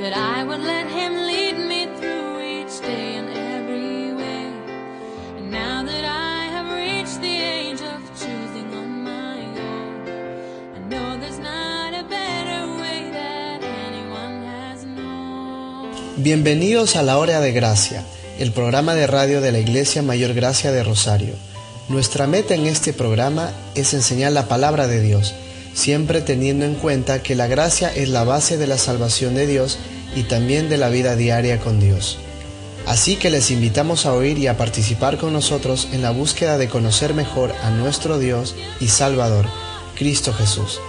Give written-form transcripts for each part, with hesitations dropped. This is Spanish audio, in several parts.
that I would let him lead me through each day and every way. And now that I have reached the age of choosing on my own, I know there's not a better way that anyone has known. Bienvenidos a La Hora de Gracia, el programa de radio de la Iglesia Mayor Gracia de Rosario. Nuestra meta en este programa es enseñar la palabra de Dios, siempre teniendo en cuenta que la gracia es la base de la salvación de Dios y también de la vida diaria con Dios. Así que les invitamos a oír y a participar con nosotros en la búsqueda de conocer mejor a nuestro Dios y Salvador, Cristo Jesús.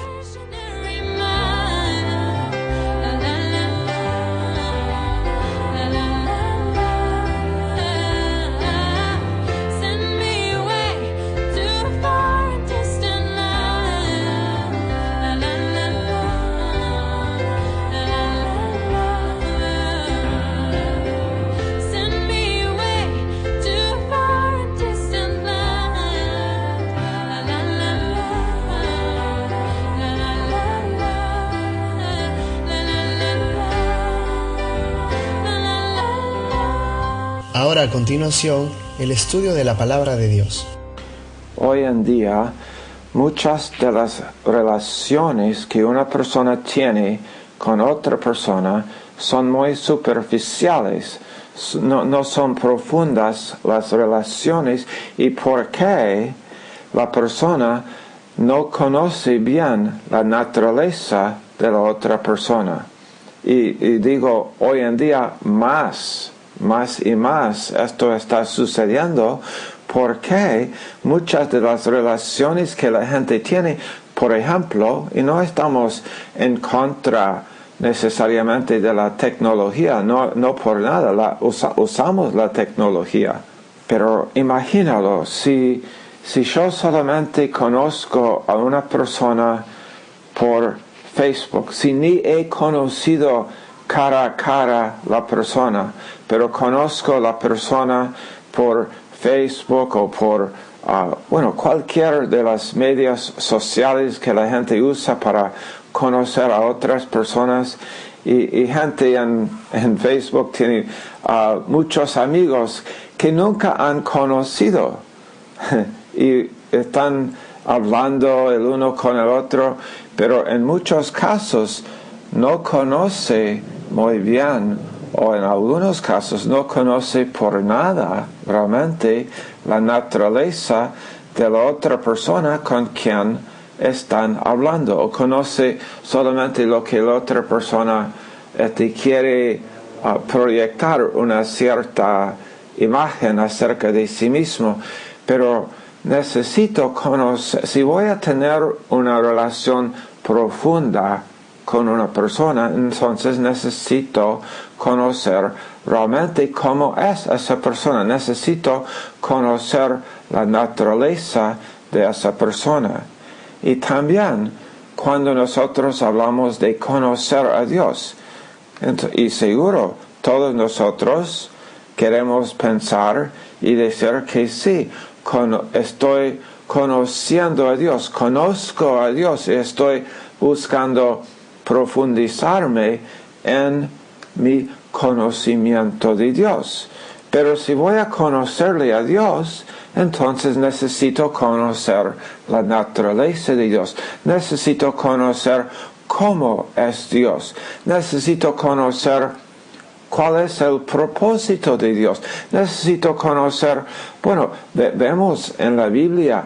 Ahora a continuación, el estudio de la palabra de Dios. Hoy en día, muchas de las relaciones que una persona tiene con otra persona son muy superficiales, no son profundas las relaciones, y porque la persona no conoce bien la naturaleza de la otra persona. Y digo, hoy en día más y más esto está sucediendo porque muchas de las relaciones que la gente tiene, por ejemplo, y no estamos en contra necesariamente de la tecnología, no por nada, usamos la tecnología, pero imagínalo, si yo solamente conozco a una persona por Facebook, si ni he conocido cara a cara la persona, pero conozco la persona por Facebook o por cualquier de las medios sociales que la gente usa para conocer a otras personas, y gente en Facebook tiene muchos amigos que nunca han conocido y están hablando el uno con el otro, pero en muchos casos no conoce muy bien, o en algunos casos no conoce por nada realmente la naturaleza de la otra persona con quien están hablando, o conoce solamente lo que la otra persona quiere proyectar, una cierta imagen acerca de sí mismo. Pero necesito conocer, si voy a tener una relación profunda con una persona, entonces necesito conocer realmente cómo es esa persona. Necesito conocer la naturaleza de esa persona. Y también cuando nosotros hablamos de conocer a Dios, y seguro todos nosotros queremos pensar y decir que sí, estoy conociendo a Dios, conozco a Dios y estoy buscando profundizarme en mi conocimiento de Dios. Pero si voy a conocerle a Dios, entonces necesito conocer la naturaleza de Dios. Necesito conocer cómo es Dios. Necesito conocer cuál es el propósito de Dios. Necesito conocer, vemos en la Biblia,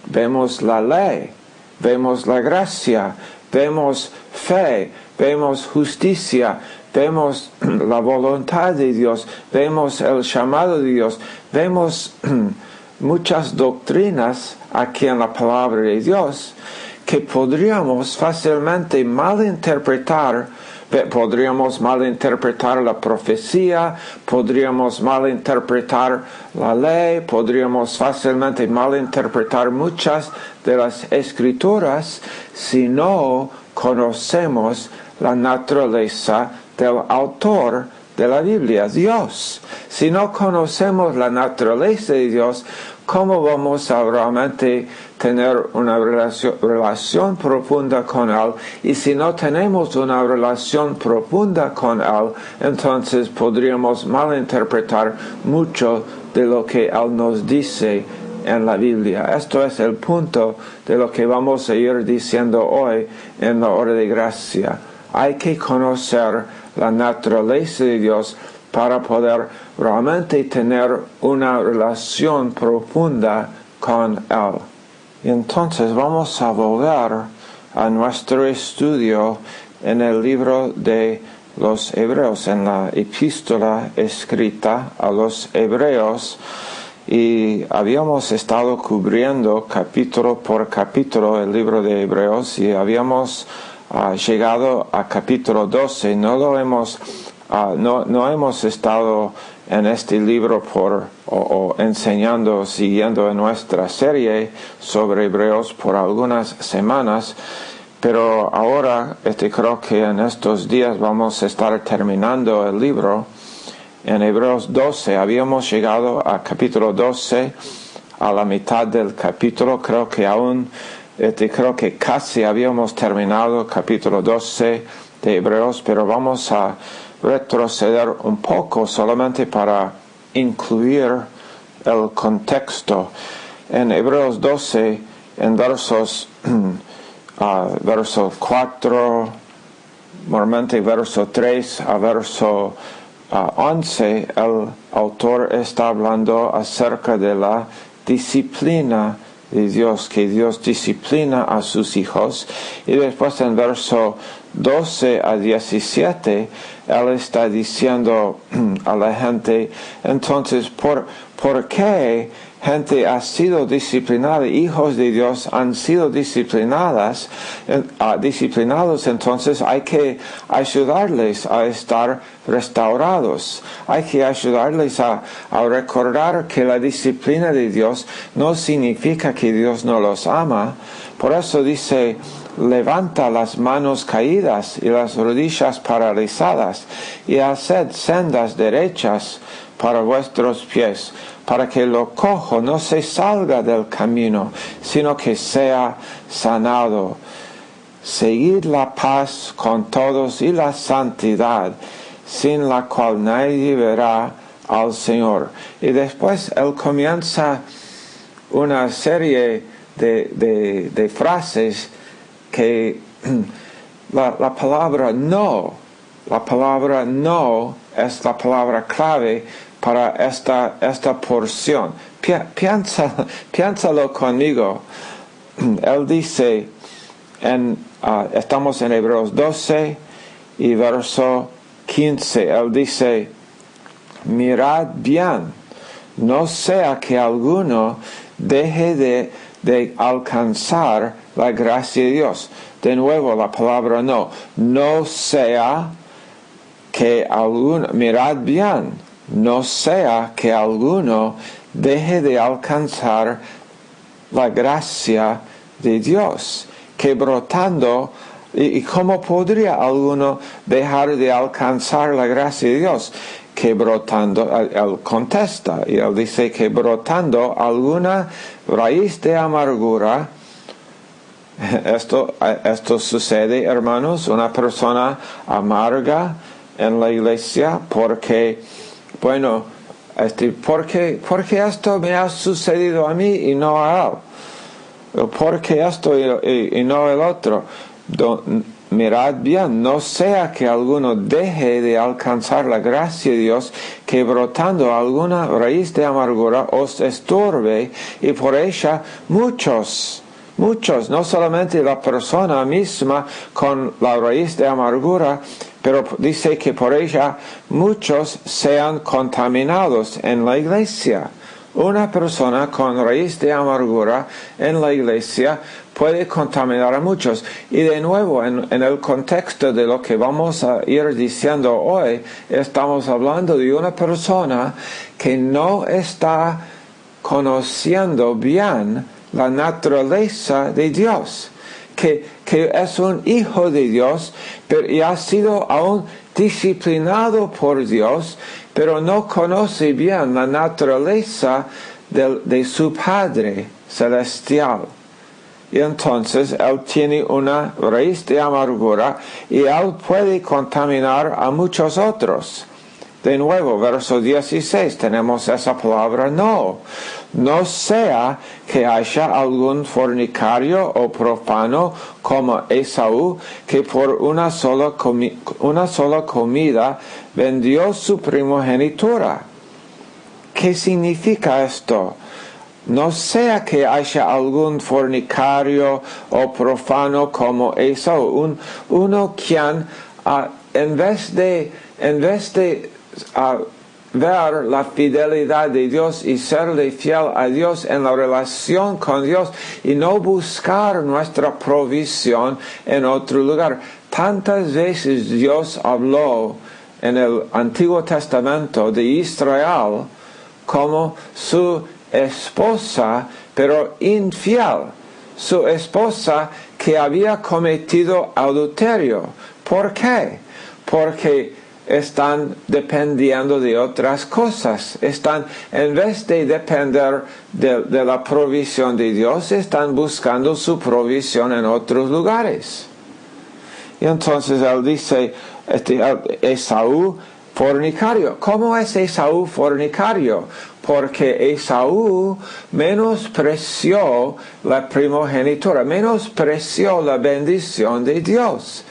vemos la ley, vemos la gracia, vemos fe, vemos justicia, vemos la voluntad de Dios, vemos el llamado de Dios, vemos muchas doctrinas aquí en la palabra de Dios que podríamos fácilmente malinterpretar. Podríamos malinterpretar la profecía, podríamos malinterpretar la ley, podríamos fácilmente malinterpretar muchas de las escrituras si no conocemos la naturaleza del autor de la Biblia, Dios. Si no conocemos la naturaleza de Dios, ¿cómo vamos a realmente tener una relación profunda con Él? Y si no tenemos una relación profunda con Él, entonces podríamos malinterpretar mucho de lo que Él nos dice en la Biblia. Esto es el punto de lo que vamos a ir diciendo hoy en la hora de gracia. Hay que conocer la naturaleza de Dios para poder realmente tener una relación profunda con Él. Y entonces vamos a volver a nuestro estudio en el libro de los Hebreos, en la epístola escrita a los Hebreos, y habíamos estado cubriendo capítulo por capítulo el libro de Hebreos y habíamos llegado a capítulo 12. No hemos estado en este libro enseñando, siguiendo en nuestra serie sobre Hebreos por algunas semanas, pero ahora creo que en estos días vamos a estar terminando el libro. En Hebreos 12 habíamos llegado a capítulo 12, a la mitad del capítulo. Creo que casi habíamos terminado capítulo 12 de Hebreos, pero vamos a retroceder un poco solamente para incluir el contexto. En Hebreos 12, en verso 4, normalmente verso 3 a verso 11, el autor está hablando acerca de la disciplina de Dios, que Dios disciplina a sus hijos. Y después en verso 12 a 17, él está diciendo a la gente, entonces, ¿por qué gente ha sido disciplinada, hijos de Dios han sido disciplinados? Entonces hay que ayudarles a estar restaurados. Hay que ayudarles a recordar que la disciplina de Dios no significa que Dios no los ama. Por eso dice, levanta las manos caídas y las rodillas paralizadas y haced sendas derechas para vuestros pies, para que lo cojo no se salga del camino, sino que sea sanado. Seguid la paz con todos y la santidad, sin la cual nadie verá al Señor. Y después él comienza una serie de frases que la palabra no es la palabra clave para esta porción. Piénsalo conmigo. Él dice, estamos en Hebreos 12 y verso 15. Él dice, mirad bien, no sea que alguno deje de alcanzar la gracia de Dios. De nuevo la palabra no sea que alguno, mirad bien, no sea que alguno deje de alcanzar la gracia de Dios, que brotando, y cómo podría alguno dejar de alcanzar la gracia de Dios, que brotando, él contesta, y él dice que brotando alguna raíz de amargura. Esto sucede, hermanos, una persona amarga en la iglesia porque, bueno, ¿por qué esto me ha sucedido a mí y no a él? ¿Por qué esto y no el otro? Mirad bien, no sea que alguno deje de alcanzar la gracia de Dios, que brotando alguna raíz de amargura os estorbe, y por ella muchos, no solamente la persona misma con la raíz de amargura, pero dice que por ella muchos sean contaminados en la iglesia. Una persona con raíz de amargura en la iglesia puede contaminar a muchos. Y de nuevo, en el contexto de lo que vamos a ir diciendo hoy, estamos hablando de una persona que no está conociendo bien la naturaleza de Dios, que es un hijo de Dios, y ha sido aún disciplinado por Dios, pero no conoce bien la naturaleza de su Padre celestial. Y entonces él tiene una raíz de amargura y él puede contaminar a muchos otros. De nuevo, verso 16, tenemos esa palabra no. No sea que haya algún fornicario o profano como Esaú, que por una sola comida vendió su primogenitura. ¿Qué significa esto? No sea que haya algún fornicario o profano como Esaú, uno quien en vez de ver la fidelidad de Dios y serle fiel a Dios en la relación con Dios y no buscar nuestra provisión en otro lugar. Tantas veces Dios habló en el Antiguo Testamento de Israel como su esposa, pero infiel, su esposa que había cometido adulterio. ¿Por qué? Porque están dependiendo de otras cosas. En vez de depender de la provisión de Dios, están buscando su provisión en otros lugares. Y entonces él dice, Esaú fornicario. ¿Cómo es Esaú fornicario? Porque Esaú menospreció la primogenitura, menospreció la bendición de Dios.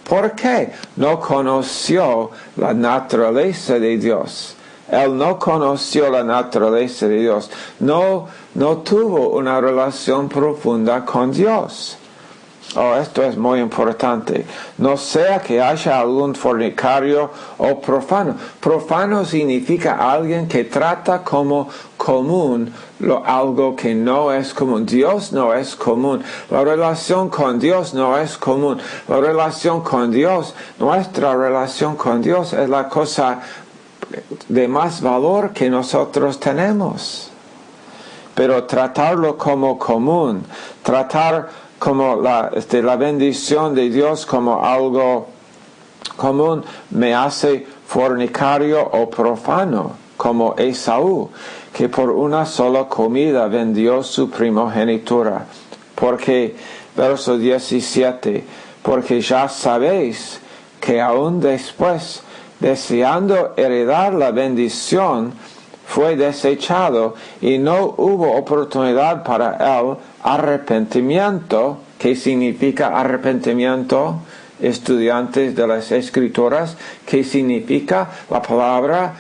¿Por qué? No conoció la naturaleza de Dios. Él no conoció la naturaleza de Dios. No tuvo una relación profunda con Dios. Esto es muy importante. No sea que haya algún fornicario o profano. Profano significa alguien que trata como común algo que no es común. Dios no es común. La relación con Dios no es común. La relación con Dios, nuestra relación con Dios es la cosa de más valor que nosotros tenemos. Pero tratarlo como común, tratar como la bendición de Dios como algo común, me hace fornicario o profano, como Esaú, que por una sola comida vendió su primogenitura. Porque, verso 17, porque ya sabéis que aún después, deseando heredar la bendición, fue desechado y no hubo oportunidad para él arrepentimiento. ¿Qué significa arrepentimiento? Estudiantes de las Escrituras, ¿qué significa la palabra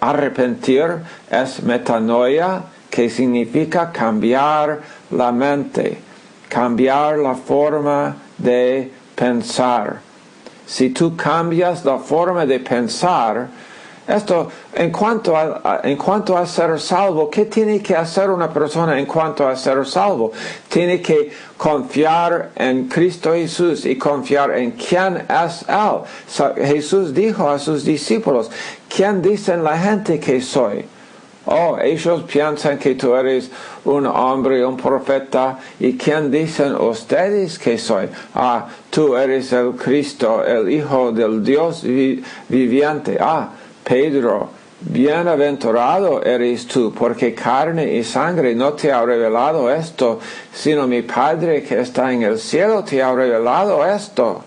arrepentir? Es metanoia, que significa cambiar la mente, cambiar la forma de pensar. Si tú cambias la forma de pensar, esto, en cuanto a ser salvo, ¿qué tiene que hacer una persona en cuanto a ser salvo? Tiene que confiar en Cristo Jesús y confiar en quién es Él. Jesús dijo a sus discípulos, ¿quién dicen la gente que soy? Ellos piensan que tú eres un hombre, un profeta. ¿Y quién dicen ustedes que soy? Tú eres el Cristo, el Hijo del Dios viviente. Pedro, bienaventurado eres tú, porque carne y sangre no te ha revelado esto, sino mi Padre que está en el cielo te ha revelado esto.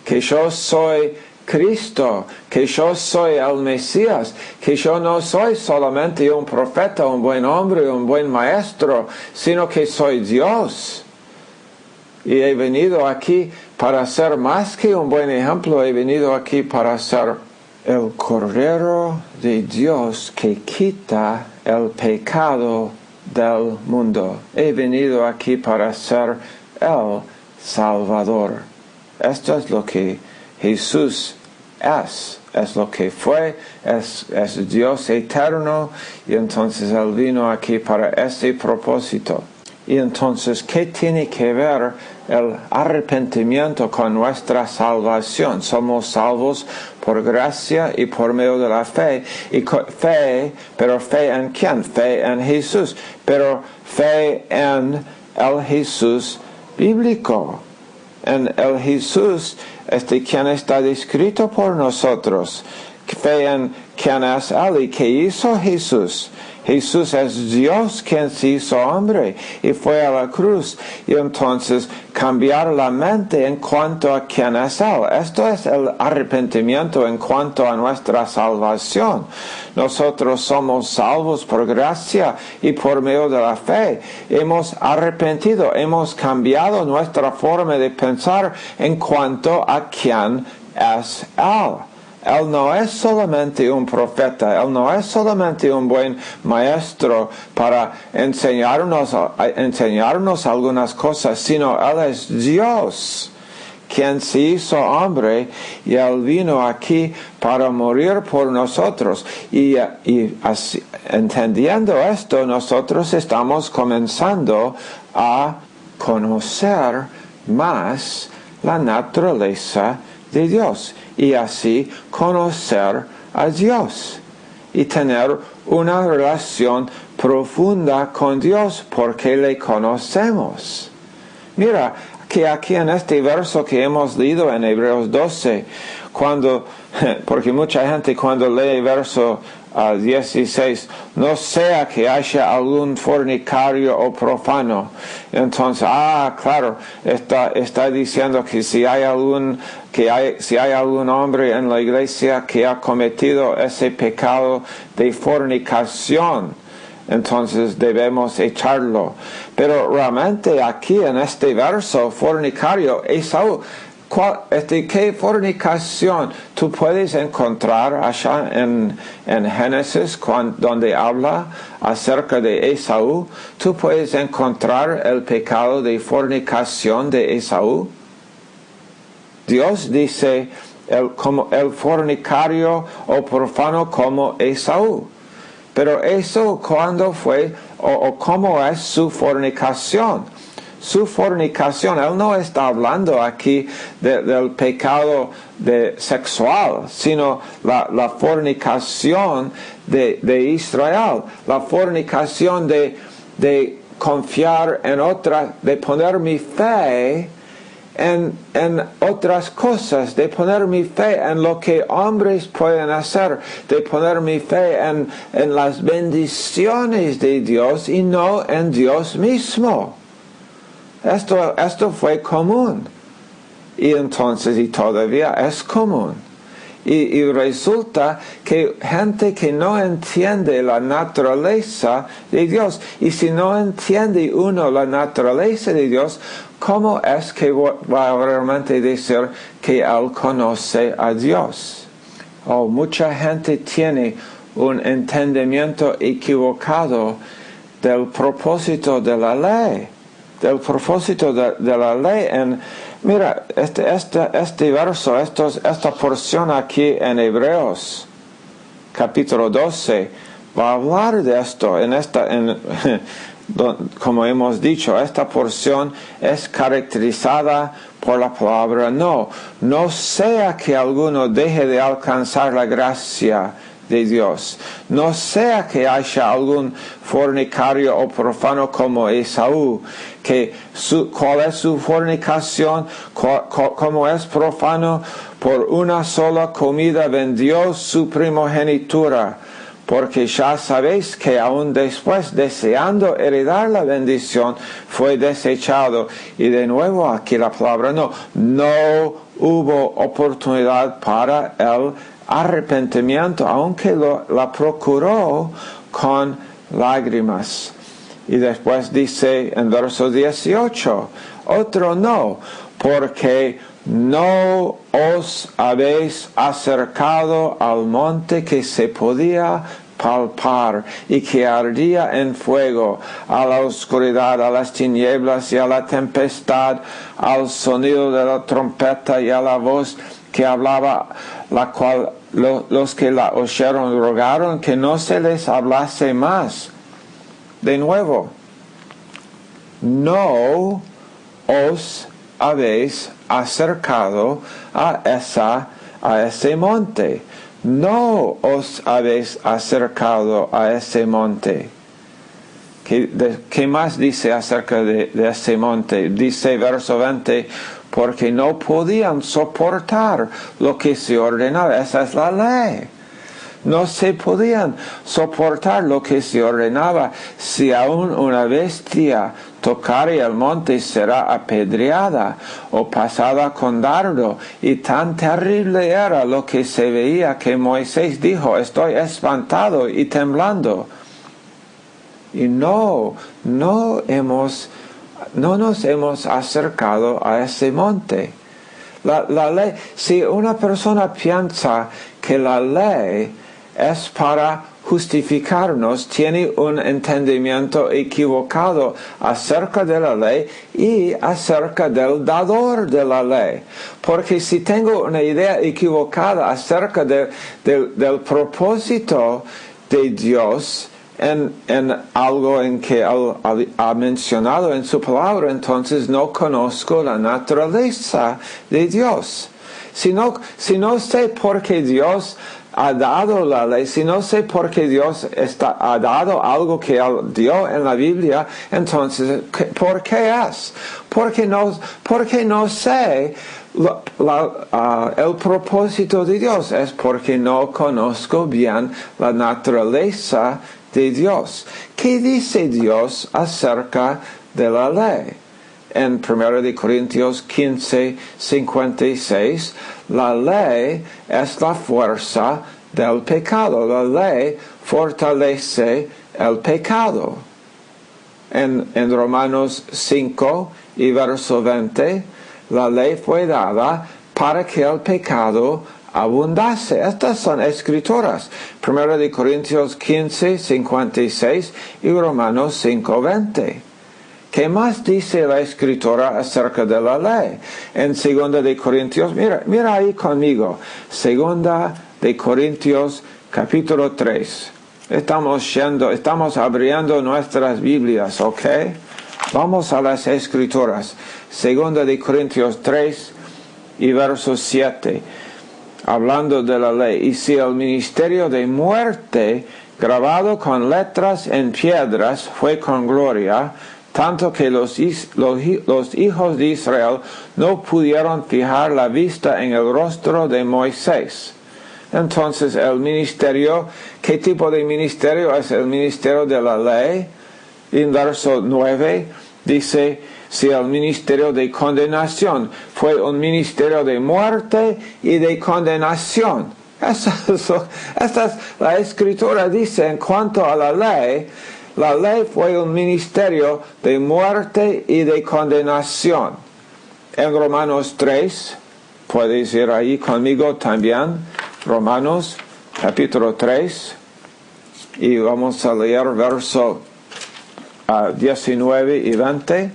Que yo soy Cristo, que yo soy el Mesías, que yo no soy solamente un profeta, un buen hombre, un buen maestro, sino que soy Dios. Y he venido aquí para ser más que un buen ejemplo, he venido aquí para ser el Cordero de Dios que quita el pecado del mundo. He venido aquí para ser el Salvador. Esto es lo que Jesús es lo que fue, es Dios eterno, y entonces Él vino aquí para ese propósito. Y entonces, ¿qué tiene que ver el arrepentimiento con nuestra salvación? Somos salvos por gracia y por medio de la fe. Y pero fe en quién? Fe en Jesús. Pero fe en el Jesús bíblico. En el Jesús, quien está descrito por nosotros, fe en quién es Él y qué hizo Jesús. Jesús es Dios quien se hizo hombre y fue a la cruz. Y entonces cambiar la mente en cuanto a quién es Él. Esto es el arrepentimiento en cuanto a nuestra salvación. Nosotros somos salvos por gracia y por medio de la fe. Hemos arrepentido, hemos cambiado nuestra forma de pensar en cuanto a quién es Él. Él no es solamente un profeta, Él no es solamente un buen maestro para enseñarnos algunas cosas, sino Él es Dios, quien se hizo hombre y Él vino aquí para morir por nosotros. Y así, entendiendo esto, nosotros estamos comenzando a conocer más la naturaleza de Dios y así conocer a Dios y tener una relación profunda con Dios porque le conocemos. Mira que aquí en este verso que hemos leído en Hebreos 12, porque mucha gente cuando lee verso 16, no sea que haya algún fornicario o profano. Entonces, claro, está diciendo que si hay algún hombre en la iglesia que ha cometido ese pecado de fornicación, entonces debemos echarlo. Pero realmente aquí en este verso, fornicario, Esaú, ¿qué fornicación tú puedes encontrar allá en Génesis donde habla acerca de Esaú? ¿Tú puedes encontrar el pecado de fornicación de Esaú? Dios dice como el fornicario o profano como Esaú. Pero eso, ¿cuándo fue o cómo es su fornicación? Su fornicación, Él no está hablando aquí del pecado sexual, sino la fornicación de Israel, la fornicación de confiar en otra, de poner mi fe en otras cosas, de poner mi fe en lo que hombres pueden hacer, de poner mi fe en las bendiciones de Dios y no en Dios mismo. Esto fue común y entonces y todavía es común y resulta que gente que no entiende la naturaleza de Dios, y si no entiende uno la naturaleza de Dios, ¿cómo es que va a realmente decir que él conoce a Dios? Mucha gente tiene un entendimiento equivocado del propósito de la ley. Del propósito de la ley. Mira, este verso, esta porción aquí en Hebreos, capítulo 12, va a hablar de esto. Como hemos dicho, esta porción es caracterizada por la palabra no. No sea que alguno deje de alcanzar la gracia de Dios. No sea que haya algún fornicario o profano como Esaú, ¿cuál es su fornicación? ¿Cómo es profano? Por una sola comida vendió su primogenitura, porque ya sabéis que aún después, deseando heredar la bendición, fue desechado. Y de nuevo aquí la palabra no hubo oportunidad para el arrepentimiento, aunque la procuró con lágrimas. Y después dice en verso 18, otro no, porque no os habéis acercado al monte que se podía palpar y que ardía en fuego, a la oscuridad, a las tinieblas y a la tempestad, al sonido de la trompeta y a la voz que hablaba, la cual los que la oyeron rogaron que no se les hablase más. De nuevo, no os habéis acercado a ese monte. No os habéis acercado a ese monte. ¿Qué más dice acerca de ese monte? Dice verso 20, porque no podían soportar lo que se ordenaba. Esa es la ley. no se podían soportar lo que se ordenaba. Si aún una bestia tocare el monte será apedreada o pasada con dardo. Y tan terrible era lo que se veía que Moisés dijo: estoy espantado y temblando. Y no nos hemos acercado a ese monte. La ley, si una persona piensa que la ley es para justificarnos, tiene un entendimiento equivocado acerca de la ley y acerca del dador de la ley. Porque si tengo una idea equivocada acerca del propósito de Dios en algo en que Él ha mencionado en su palabra, entonces no conozco la naturaleza de Dios. Si no sé por qué Dios ha dado la ley, si no sé por qué Dios ha dado algo que Él dio en la Biblia, entonces, ¿por qué es? Porque no sé el propósito de Dios. Es porque no conozco bien la naturaleza de Dios. ¿Qué dice Dios acerca de la ley? En 1 Corintios 15, 56, la ley es la fuerza del pecado. La ley fortalece el pecado. En Romanos 5 y verso 20, la ley fue dada para que el pecado abundase. Estas son escrituras. 1 Corintios 15, 56 y Romanos 5, 20. ¿Qué más dice la escritura acerca de la ley? En 2 Corintios, mira ahí conmigo. 2 Corintios capítulo 3. Estamos abriendo nuestras Biblias, ¿ok? Vamos a las escrituras. 2 Corintios 3 y verso 7. Hablando de la ley: y si el ministerio de muerte grabado con letras en piedras fue con gloria, tanto que los hijos de Israel no pudieron fijar la vista en el rostro de Moisés. Entonces el ministerio, ¿qué tipo de ministerio es el ministerio de la ley? En verso 9 dice: si el ministerio de condenación fue un ministerio de muerte y de condenación. Esta es la escritura dice en cuanto a la ley fue un ministerio de muerte y de condenación. En Romanos 3, puedes ir ahí conmigo también, Romanos capítulo 3, y vamos a leer verso 19 y 20.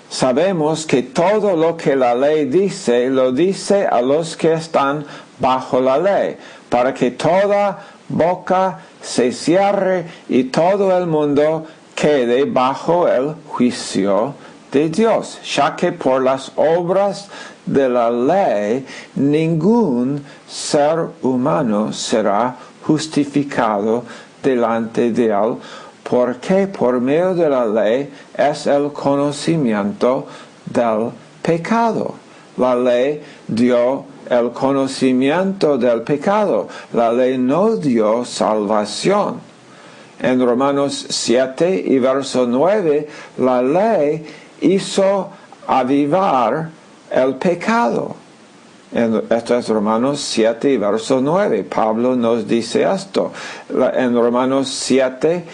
Sabemos que todo lo que la ley dice, lo dice a los que están bajo la ley, para que toda boca se cierre y todo el mundo quede bajo el juicio de Dios, ya que por las obras de la ley ningún ser humano será justificado delante de Él, porque por medio de la ley es el conocimiento del pecado. La ley dio el conocimiento del pecado. La ley no dio salvación. En Romanos 7 y verso 9, la ley hizo avivar el pecado. Esto es Romanos 7 y verso 9. Pablo nos dice esto. En Romanos 7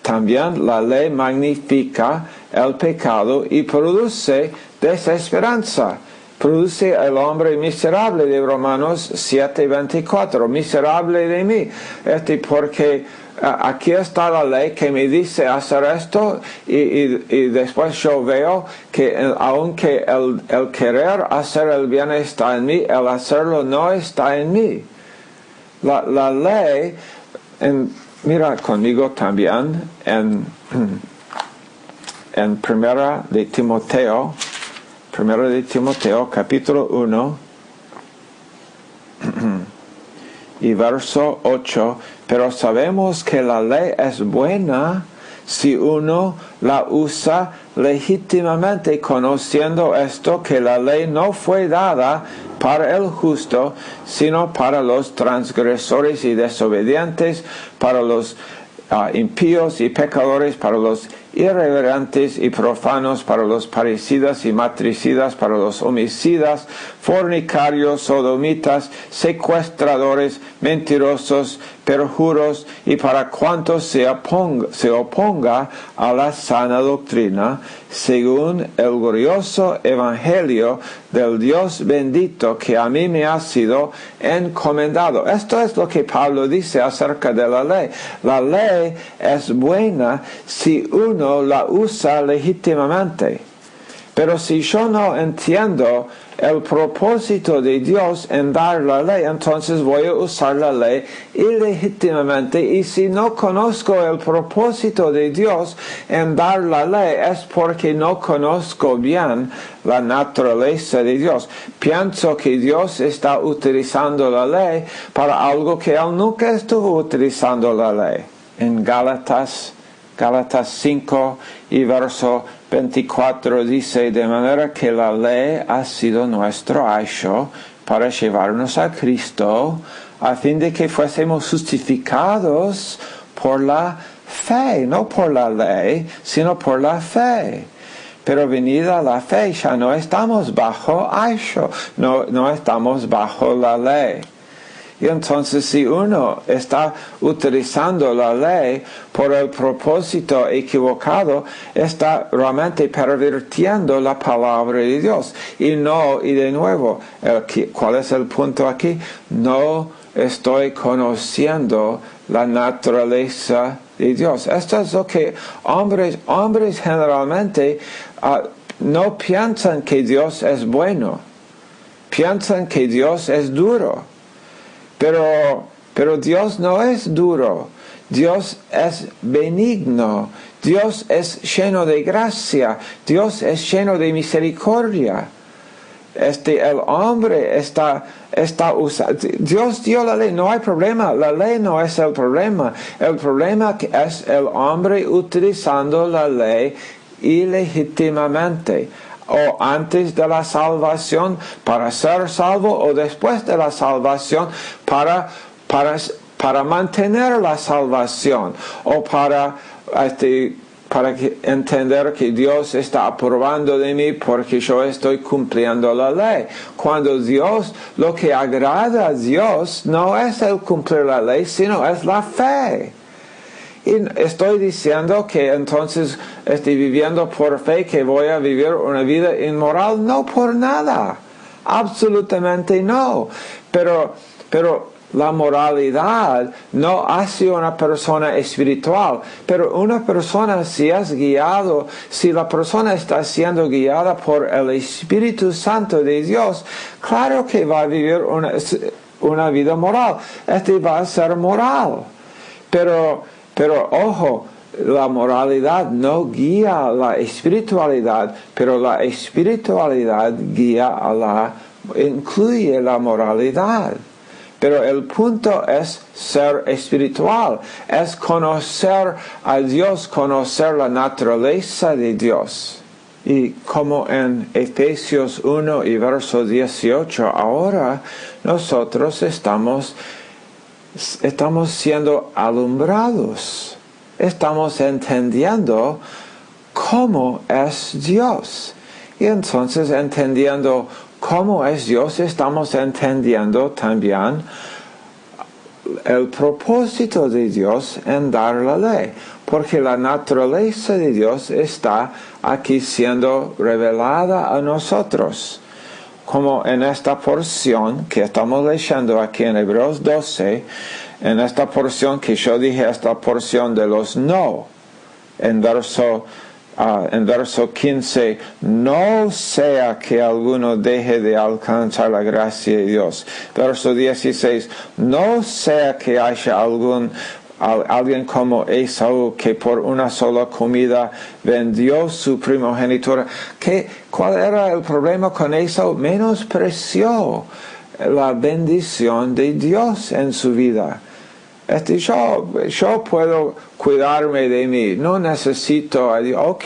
también la ley magnifica el pecado y produce desesperanza. Produce el hombre miserable de Romanos 7:24. Miserable de mí. Porque aquí está la ley que me dice hacer esto y después yo veo que aunque el querer hacer el bien está en mí, el hacerlo no está en mí. La ley, mira conmigo también en Primera de Timoteo capítulo 1 y verso 8. Pero sabemos que la ley es buena si uno la usa legítimamente, conociendo esto, que la ley no fue dada para el justo, sino para los transgresores y desobedientes, para los impíos y pecadores, para los irreverentes y profanos, para los parricidas y matricidas, para los homicidas, fornicarios, sodomitas, secuestradores, mentirosos, perjuros, y para cuantos se oponga a la sana doctrina, según el glorioso evangelio del Dios bendito que a mí me ha sido encomendado. Esto es lo que Pablo dice acerca de la ley. La ley es buena si uno la usa legítimamente. Pero si yo no entiendo el propósito de Dios en dar la ley, entonces voy a usar la ley ilegítimamente. Y si no conozco el propósito de Dios en dar la ley, es porque no conozco bien la naturaleza de Dios. Pienso que Dios está utilizando la ley para algo que Él nunca estuvo utilizando la ley. En Gálatas 5 y verso 24 dice: de manera que la ley ha sido nuestro ayo para llevarnos a Cristo, a fin de que fuésemos justificados por la fe, no por la ley, sino por la fe. Pero venida la fe, ya no estamos bajo ayo, no estamos bajo la ley. Y entonces si uno está utilizando la ley por el propósito equivocado, está realmente pervirtiendo la palabra de Dios. Y de nuevo, ¿cuál es el punto aquí? No estoy conociendo la naturaleza de Dios. Esto es lo que hombres generalmente no piensan que Dios es bueno. Piensan que Dios es duro. Pero Dios no es duro. Dios es benigno. Dios es lleno de gracia. Dios es lleno de misericordia. El hombre está usando. Dios dio la ley, no hay problema. La ley no es el problema. El problema es el hombre utilizando la ley ilegítimamente. O antes de la salvación para ser salvo, o después de la salvación para mantener la salvación, o para entender que Dios está aprobando de mí porque yo estoy cumpliendo la ley. Cuando lo que agrada a Dios no es el cumplir la ley, sino es la fe. Y estoy diciendo que entonces estoy viviendo por fe, que voy a vivir una vida inmoral. No, por nada. Absolutamente no. Pero la moralidad no hace una persona espiritual. Pero una persona, si la persona está siendo guiada por el Espíritu Santo de Dios, claro que va a vivir una vida moral. Va a ser moral. Pero ojo, la moralidad no guía a la espiritualidad, pero la espiritualidad incluye la moralidad. Pero el punto es ser espiritual, es conocer a Dios, conocer la naturaleza de Dios. Y como en Efesios 1 y verso 18, ahora nosotros estamos siendo alumbrados, estamos entendiendo cómo es Dios. Y entonces, entendiendo cómo es Dios, estamos entendiendo también el propósito de Dios en dar la ley, porque la naturaleza de Dios está aquí siendo revelada a nosotros. Como en esta porción que estamos leyendo aquí en Hebreos 12, en esta porción que yo dije, esta porción de los no, en verso 15, no sea que alguno deje de alcanzar la gracia de Dios. Verso 16, no sea que haya alguien como Esaú, que por una sola comida vendió su primogenitura. ¿Cuál era el problema con Esaú? Menospreció la bendición de Dios en su vida. Yo puedo cuidarme de mí, no necesito a Dios. Ok,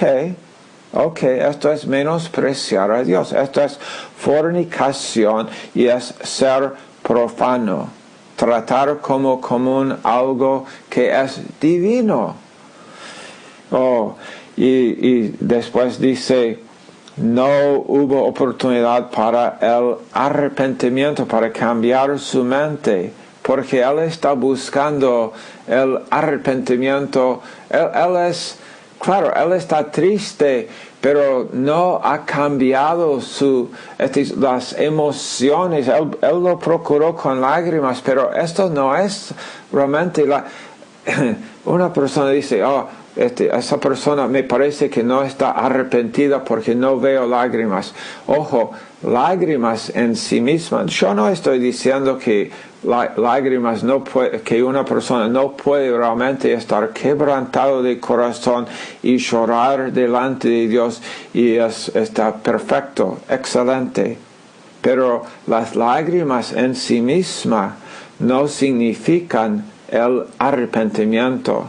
Ok, esto es menospreciar a Dios. Esto es fornicación y es ser profano. Tratar como común algo que es divino. Y después dice, no hubo oportunidad para el arrepentimiento, para cambiar su mente, porque él está buscando el arrepentimiento. Él está triste, pero no ha cambiado las emociones. Él lo procuró con lágrimas, pero esto no es realmente una persona dice, esa persona me parece que no está arrepentida porque no veo lágrimas. Ojo, lágrimas en sí mismas. Yo no estoy diciendo que lágrimas que una persona no puede realmente estar quebrantado de corazón y llorar delante de Dios y está perfecto, excelente. Pero las lágrimas en sí mismas no significan el arrepentimiento.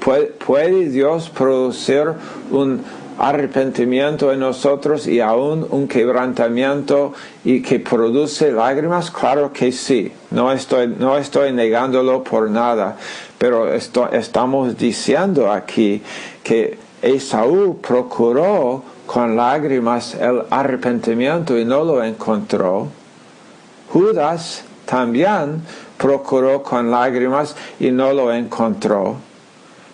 ¿Puede Dios producir un arrepentimiento en nosotros y aún un quebrantamiento y que produce lágrimas? Claro que sí. No estoy negándolo por nada. Pero estamos diciendo aquí que Esaú procuró con lágrimas el arrepentimiento y no lo encontró. Judas también procuró con lágrimas y no lo encontró.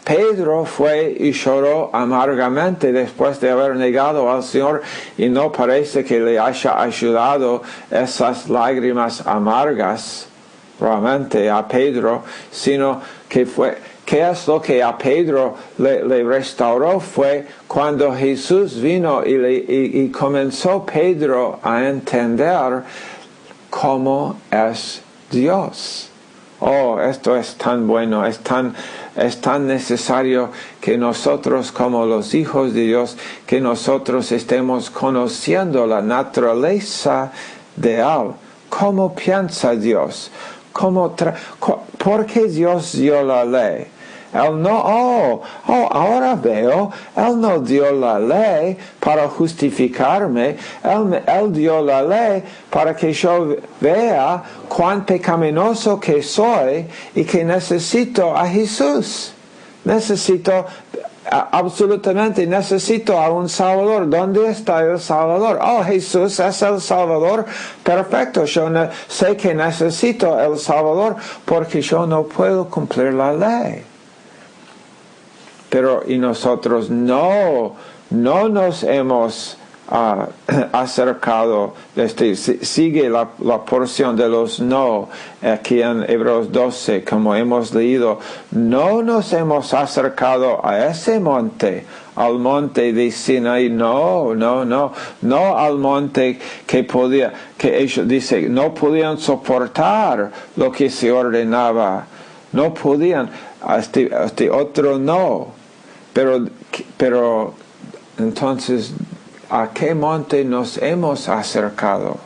Pedro fue y lloró amargamente después de haber negado al Señor y no parece que le haya ayudado esas lágrimas amargas realmente a Pedro, sino que ¿qué es lo que a Pedro le restauró? Fue cuando Jesús vino y comenzó Pedro a entender cómo es Dios. Esto es tan bueno, es tan necesario que nosotros como los hijos de Dios, que nosotros estemos conociendo la naturaleza de Él. ¿Cómo piensa Dios? ¿Por qué Dios dio la ley? Él no, ahora veo, Él no dio la ley para justificarme, Él dio la ley para que yo vea cuán pecaminoso que soy y que necesito a Jesús. Absolutamente necesito a un Salvador. ¿Dónde está el Salvador? Jesús es el Salvador. Perfecto, yo sé que necesito el Salvador porque yo no puedo cumplir la ley. Pero y nosotros no nos hemos acercado. Sigue la porción de los no aquí en Hebreos 12, como hemos leído. No nos hemos acercado a ese monte, al monte de Sinaí. No al monte que ellos dicen, no podían soportar lo que se ordenaba. No podían, este otro no. Pero entonces, ¿a qué monte nos hemos acercado?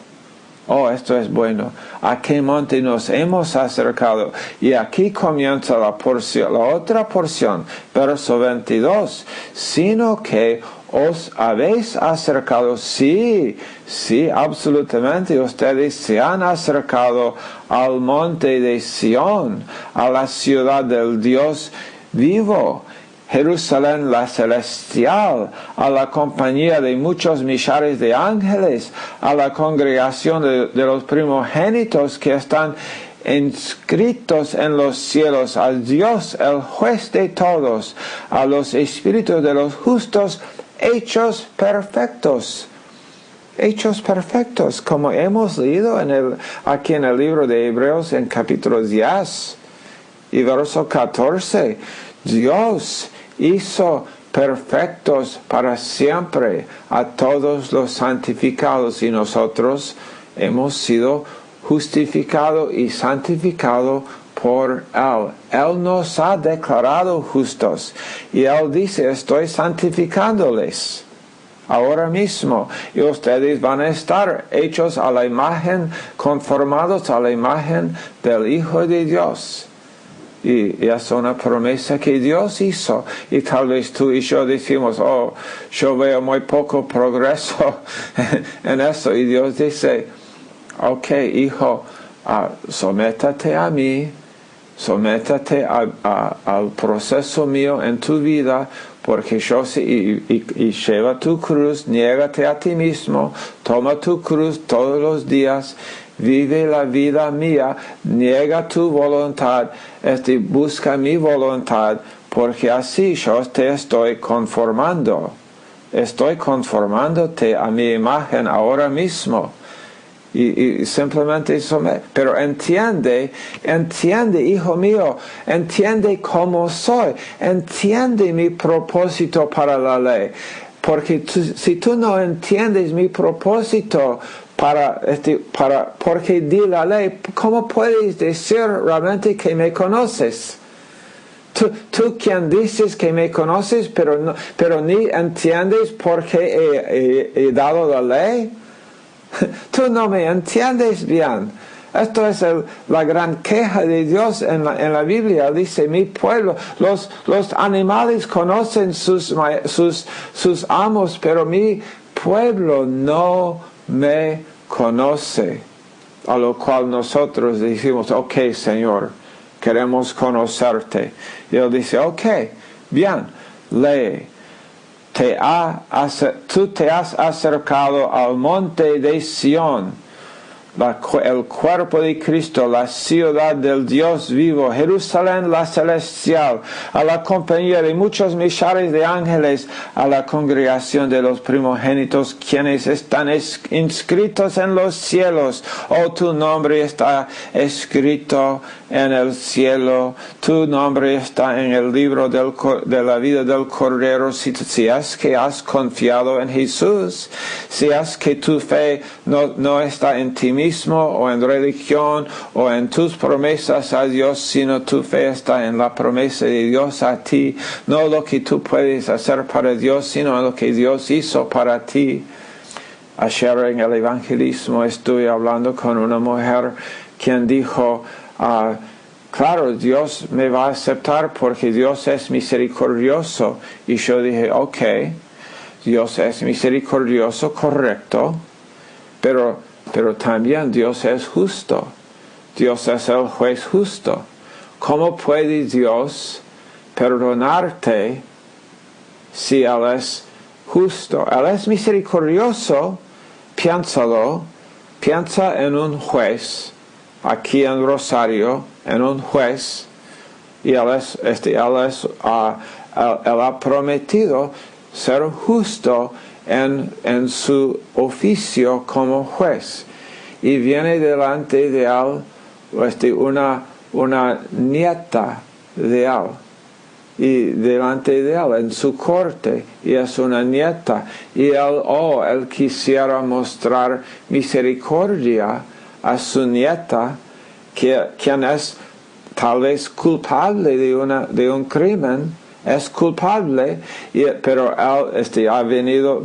Esto es bueno. ¿A qué monte nos hemos acercado? Y aquí comienza la otra porción, verso 22. Sino que os habéis acercado, sí, absolutamente, ustedes se han acercado al monte de Sión, a la ciudad del Dios vivo, Jerusalén la celestial, a la compañía de muchos millares de ángeles, a la congregación de los primogénitos que están inscritos en los cielos, al Dios, el juez de todos, a los espíritus de los justos, hechos perfectos, como hemos leído aquí en el libro de Hebreos en capítulo 10 y verso 14. Dios hizo perfectos para siempre a todos los santificados y nosotros hemos sido justificados y santificados por Él. Él nos ha declarado justos y Él dice, estoy santificándoles ahora mismo y ustedes van a estar hechos a la imagen, conformados a la imagen del Hijo de Dios. Y es una promesa que Dios hizo. Y tal vez tú y yo decimos, oh, yo veo muy poco progreso en eso. Y Dios dice, ok, hijo, sométate a mí, sométate al proceso mío en tu vida, porque yo y lleva tu cruz, niégate a ti mismo, toma tu cruz todos los días, vive la vida mía, niega tu voluntad, busca mi voluntad, porque así yo te estoy conformando. Estoy conformándote a mi imagen ahora mismo. Y simplemente pero entiende, hijo mío, entiende cómo soy, entiende mi propósito para la ley. Porque si tú no entiendes mi propósito porque di la ley, ¿cómo puedes decir realmente que me conoces? Tú quien dices que me conoces, pero ni entiendes por qué he dado la ley. Tú no me entiendes bien. Esto es la gran queja de Dios en la Biblia. Dice, mi pueblo, los animales conocen sus amos, pero mi pueblo no me conoce. A lo cual nosotros decimos, ok, Señor, queremos conocerte. Y Él dice, ok, bien, lee. Tú te has acercado al monte de Sión, el cuerpo de Cristo, la ciudad del Dios vivo, Jerusalén la celestial, a la compañía de muchos millares de ángeles, a la congregación de los primogénitos, quienes están inscritos en los cielos. Oh, tu nombre está escrito en el cielo, tu nombre está en el libro de la vida del Cordero. Si es que has confiado en Jesús, si es que tu fe no está en ti mismo o en religión o en tus promesas a Dios, sino tu fe está en la promesa de Dios a ti, no lo que tú puedes hacer para Dios, sino lo que Dios hizo para ti. Ayer en el evangelismo estuve hablando con una mujer quien dijo, claro, Dios me va a aceptar porque Dios es misericordioso. Y yo dije, ok, Dios es misericordioso, correcto, pero también Dios es justo. Dios es el juez justo. ¿Cómo puede Dios perdonarte si Él es justo? Él es misericordioso, piénsalo, piensa en un juez, aquí en Rosario, en un juez, y él ha prometido ser justo en su oficio como juez. Y viene delante de él una nieta de él, y delante de él en su corte, y es una nieta, y él quisiera mostrar misericordia a su nieta, quien es tal vez culpable de un crimen, es culpable, pero él ha venido,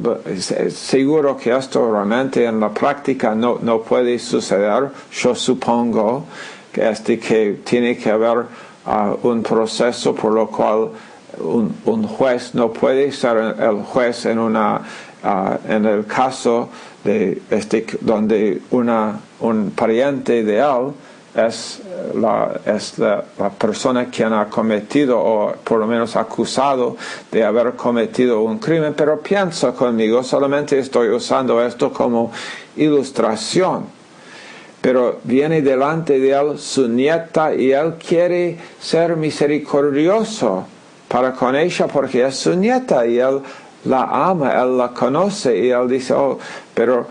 seguro que esto realmente en la práctica no puede suceder. Yo supongo que tiene que haber un proceso por lo cual un juez no puede ser el juez en el caso de donde un pariente de él es la persona quien ha cometido o por lo menos acusado de haber cometido un crimen. Pero piensa conmigo, solamente estoy usando esto como ilustración. Pero viene delante de él su nieta y él quiere ser misericordioso para con ella porque es su nieta y él la ama, él la conoce, y él dice, oh, pero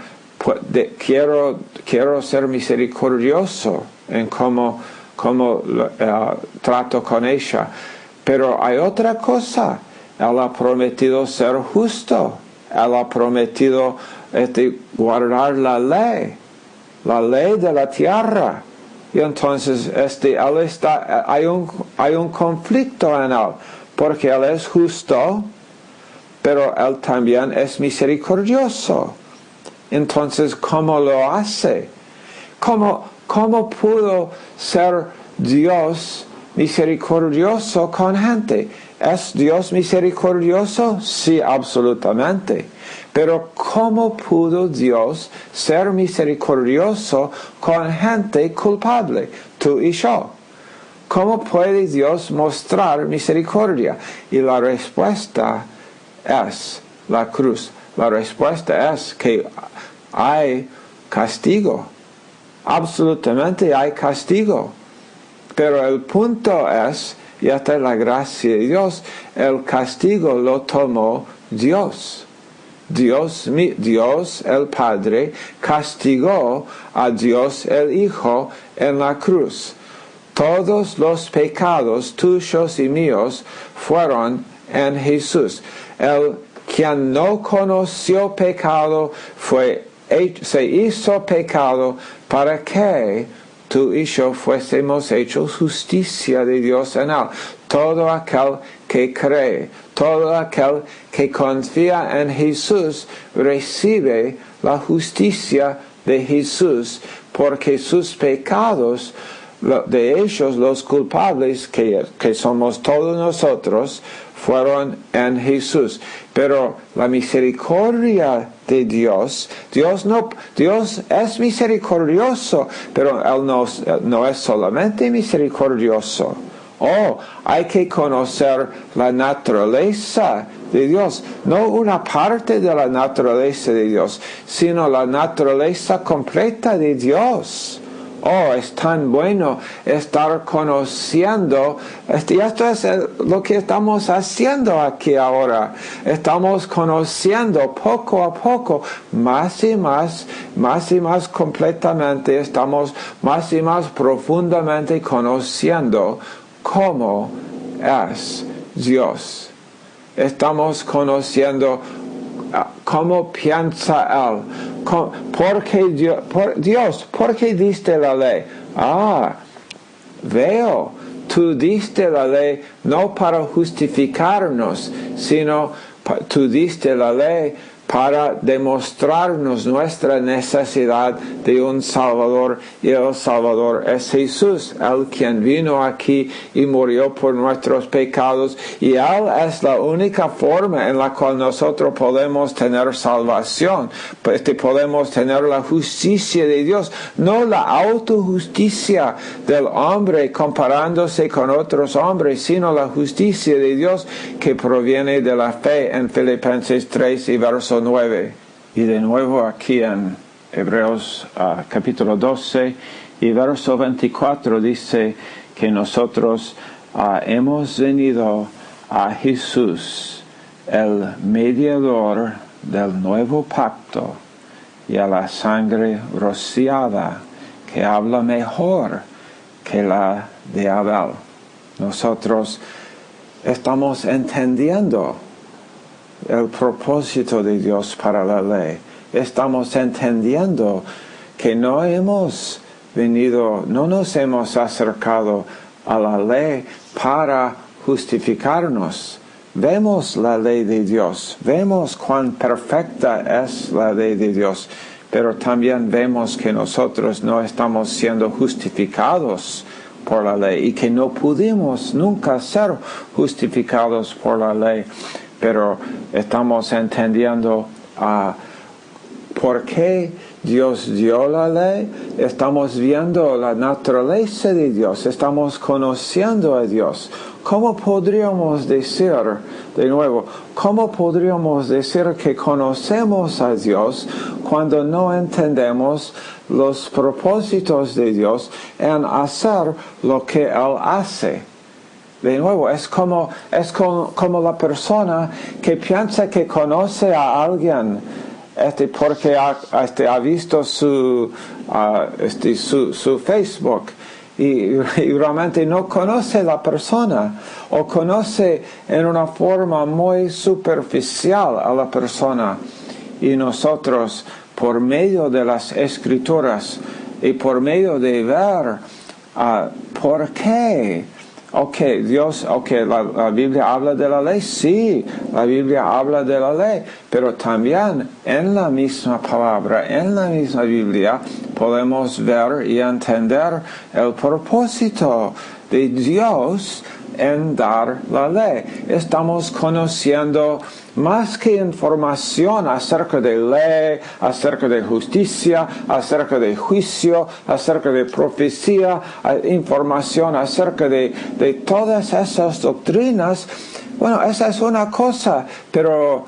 quiero ser misericordioso en cómo trato con ella. Pero hay otra cosa, él ha prometido ser justo, él ha prometido guardar la ley de la tierra. Y entonces hay un conflicto en él, porque él es justo, pero él también es misericordioso. Entonces, ¿cómo lo hace? ¿Cómo pudo ser Dios misericordioso con gente. ¿Es Dios misericordioso? Sí, absolutamente. Pero ¿cómo pudo Dios ser misericordioso con gente culpable, tú y yo? ¿Cómo puede Dios mostrar misericordia? Y la respuesta es la cruz. La respuesta es que hay castigo. Absolutamente hay castigo. Pero el punto es, y esta es la gracia de Dios, el castigo lo tomó Dios. Dios el Padre castigó a Dios el Hijo en la cruz. Todos los pecados tuyos y míos fueron en Jesús. El quien no conoció pecado se hizo pecado para que tú y yo fuésemos hechos justicia de Dios en él. Todo aquel que cree, todo aquel que confía en Jesús recibe la justicia de Jesús, porque sus pecados, de ellos los culpables, que somos todos nosotros, fueron en Jesús. Pero la misericordia de Dios es misericordioso, pero Él no es solamente misericordioso. Hay que conocer la naturaleza de Dios, no una parte de la naturaleza de Dios, sino la naturaleza completa de Dios. Es tan bueno estar conociendo, y esto es lo que estamos haciendo aquí ahora. Estamos conociendo poco a poco, más y más completamente, estamos más y más profundamente conociendo cómo es Dios. Estamos conociendo cómo piensa Él. ¿Por qué diste la ley? Veo, tú diste la ley no para justificarnos, sino tú diste la ley para demostrarnos nuestra necesidad de un Salvador, y el Salvador es Jesús, el quien vino aquí y murió por nuestros pecados, y Él es la única forma en la cual nosotros podemos tener salvación, podemos tener la justicia de Dios, no la autojusticia del hombre comparándose con otros hombres, sino la justicia de Dios que proviene de la fe en Filipenses 3 y verso 9. Y de nuevo aquí en Hebreos capítulo 12 y verso 24 dice que nosotros hemos venido a Jesús, el mediador del nuevo pacto, y a la sangre rociada que habla mejor que la de Abel. Nosotros estamos entendiendo el propósito de Dios para la ley. Estamos entendiendo que no nos hemos acercado a la ley para justificarnos. Vemos la ley de Dios, vemos cuán perfecta es la ley de Dios, pero también vemos que nosotros no estamos siendo justificados por la ley y que no pudimos nunca ser justificados por la ley. Pero estamos entendiendo por qué Dios dio la ley. Estamos viendo la naturaleza de Dios. Estamos conociendo a Dios. ¿Cómo podríamos decir, de nuevo, cómo podríamos decir que conocemos a Dios cuando no entendemos los propósitos de Dios en hacer lo que Él hace? De nuevo, es como la persona que piensa que conoce a alguien porque ha visto su Facebook y realmente no conoce a la persona, o conoce en una forma muy superficial a la persona. Y nosotros, por medio de las Escrituras y por medio de ver por qué La Biblia habla de la ley, sí, la Biblia habla de la ley, pero también en la misma palabra, en la misma Biblia, podemos ver y entender el propósito de Dios en dar la ley. Estamos conociendo más que información acerca de ley, acerca de justicia, acerca de juicio, acerca de profecía, información acerca de todas esas doctrinas. Bueno, esa es una cosa, pero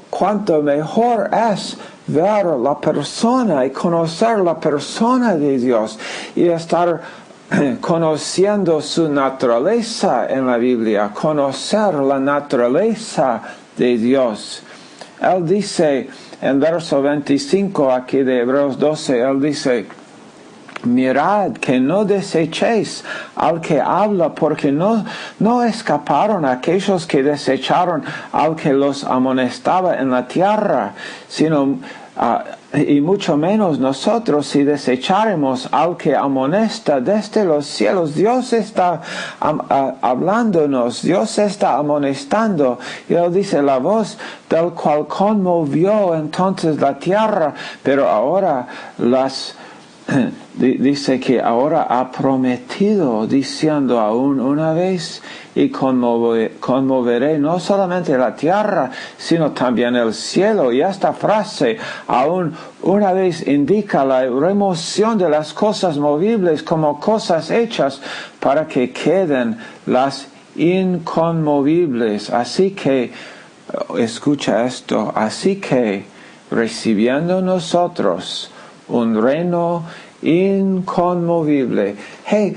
cuánto mejor es ver la persona y conocer la persona de Dios y estar conociendo su naturaleza en la Biblia, conocer la naturaleza de Dios. Él dice en verso 25 aquí de Hebreos 12, él dice: mirad que no desechéis al que habla, porque no escaparon aquellos que desecharon al que los amonestaba en la tierra, sino y mucho menos nosotros si desecharemos al que amonesta desde los cielos. Dios está hablándonos, Dios está amonestando, y él dice: la voz del cual conmovió entonces la tierra, pero ahora dice que ahora ha prometido, diciendo: aún una vez y conmoveré no solamente la tierra, sino también el cielo. Y esta frase, aún una vez, indica la remoción de las cosas movibles como cosas hechas para que queden las inconmovibles. Así que, escucha esto, así que recibiendo nosotros un reino inconmovible. Hey,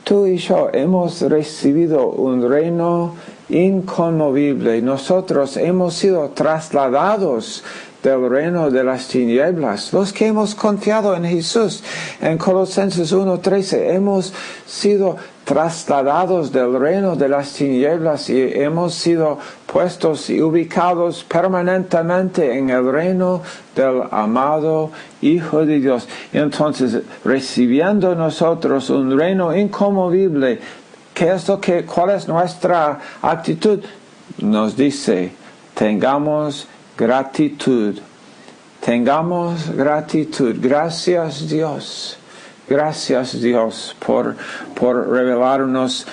tú y yo hemos recibido un reino inconmovible. Nosotros hemos sido trasladados del reino de las tinieblas. Los que hemos confiado en Jesús, en Colosenses 1:13, hemos sido trasladados del reino de las tinieblas y hemos sido puestos y ubicados permanentemente en el reino del amado Hijo de Dios. Y entonces, recibiendo nosotros un reino inconmovible, ¿cuál es nuestra actitud? Nos dice: tengamos gratitud. Tengamos gratitud. Gracias Dios. Gracias Dios por revelarnos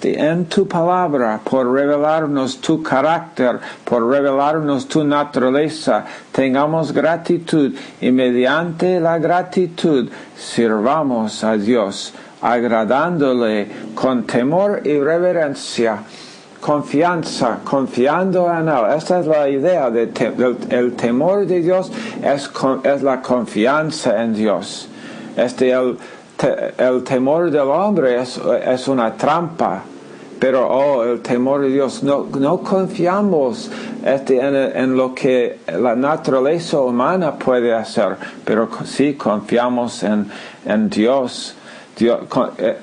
en tu palabra, por revelarnos tu carácter, por revelarnos tu naturaleza. Tengamos gratitud y mediante la gratitud sirvamos a Dios, agradándole con temor y reverencia. Confianza, confiando en Él. Esta es la idea del temor de Dios, es la confianza en Dios. El temor del hombre es una trampa, pero el temor de Dios, no confiamos en lo que la naturaleza humana puede hacer, pero sí confiamos en Dios.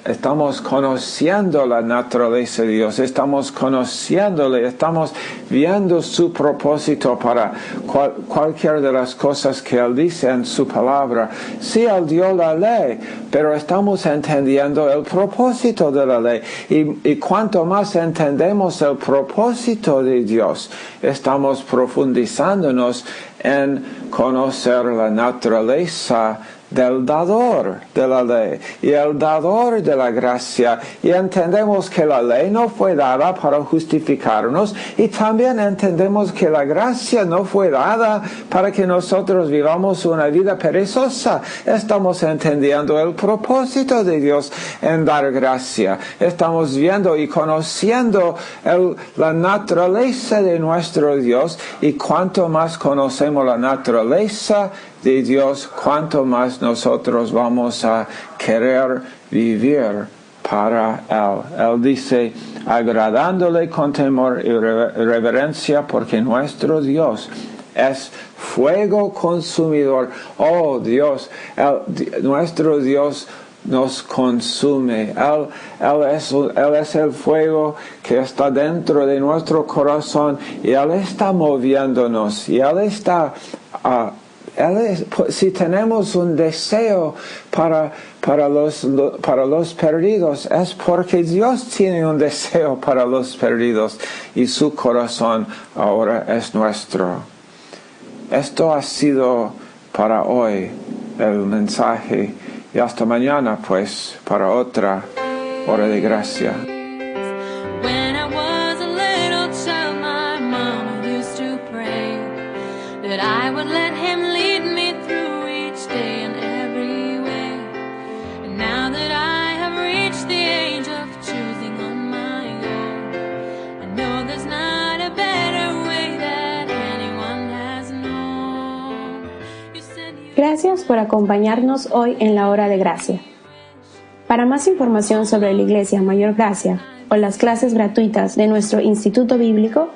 Estamos conociendo la naturaleza de Dios, estamos conociéndole, estamos viendo su propósito para cualquiera de las cosas que Él dice en su palabra. Sí, Él dio la ley, pero estamos entendiendo el propósito de la ley. Y cuanto más entendemos el propósito de Dios, estamos profundizándonos en conocer la naturaleza del dador de la ley y el dador de la gracia, y entendemos que la ley no fue dada para justificarnos, y también entendemos que la gracia no fue dada para que nosotros vivamos una vida perezosa. Estamos entendiendo el propósito de Dios en dar gracia. Estamos viendo y conociendo la naturaleza de nuestro Dios, y cuanto más conocemos la naturaleza de Dios, cuanto más nosotros vamos a querer vivir para Él. Él dice: agradándole con temor y reverencia, porque nuestro Dios es fuego consumidor. Oh Dios, nuestro Dios nos consume. Él es el fuego que está dentro de nuestro corazón, y Él está moviéndonos, y Él está si tenemos un deseo para los perdidos, es porque Dios tiene un deseo para los perdidos y su corazón ahora es nuestro. Esto ha sido para hoy el mensaje y hasta mañana pues para otra hora de gracia. When I was a little child, my mama used to pray that I would let him lead me through each day and every way. And now that I have reached the age of choosing on my own, I know there's not a better way that anyone has known. You said you Gracias por acompañarnos hoy en la Hora de Gracia. Para más información sobre la Iglesia Mayor Gracia o las clases gratuitas de nuestro Instituto Bíblico,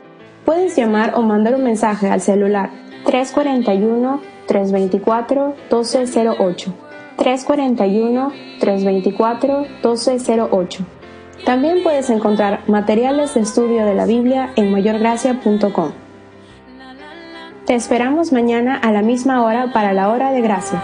puedes llamar o mandar un mensaje al celular 341-324-1208. 341-324-1208. También puedes encontrar materiales de estudio de la Biblia en mayorgracia.com. Te esperamos mañana a la misma hora para la Hora de Gracia.